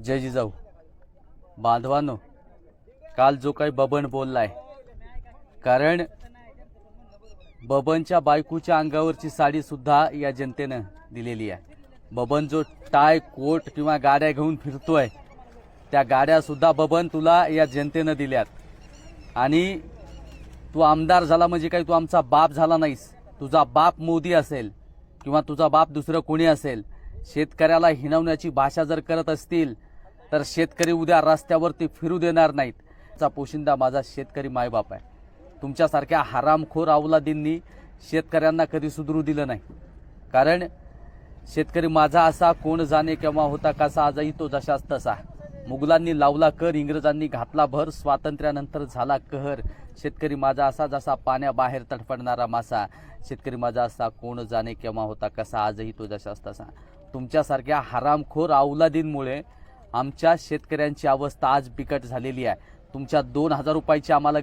जय जिजाऊ. बांधवांनो, काल जो काही बबन बोललाय, कारण बबनच्या बायकोच्या अंगावरची साडी सुद्धा या जनतेनं दिलेली आहे. बबन जो टाय कोट किंवा गाड्या घेऊन फिरतोय, त्या गाड्या सुद्धा बबन तुला या जनतेनं दिल्यात. आणि तू आमदार झाला म्हणजे काही तू आमचा बाप झाला नाहीस. तुझा बाप मोदी असेल किंवा तुझा बाप दुसरं कोणी असेल. शेतकऱ्याला हिणवण्याची भाषा जर करत असतील तर शेतकरी उद्या रस्त्यावरती फिरू देणार नाहीत. चा पोशिंदा माझा शेतकरी मायबाप आहे. तुमच्यासारख्या हरामखोर अवलादींनी शेतकऱ्यांना कधी सुधरू दिलं नाही. कारण शेतकरी माझा असा कोण जाणे केव्हा होता कसा, आजही तो जशाच तसा. मुघलांनी लावला कर, इंग्रजांनी घातला भर, स्वातंत्र्यानंतर झाला कहर. शेतकरी माझा असा जसा पाण्याबाहेर तडफडणारा मासा. शेतकरी माझा असा कोण जाणे केव्हा होता कसा, आजही तो जशाच तसा. तुमच्यासारख्या हरामखोर अवलादींमुळे आमच्या शेतकऱ्यांची अवस्था आज बिकट झालेली आहे. तुमच्या 2000 रुपयाची आम्हाला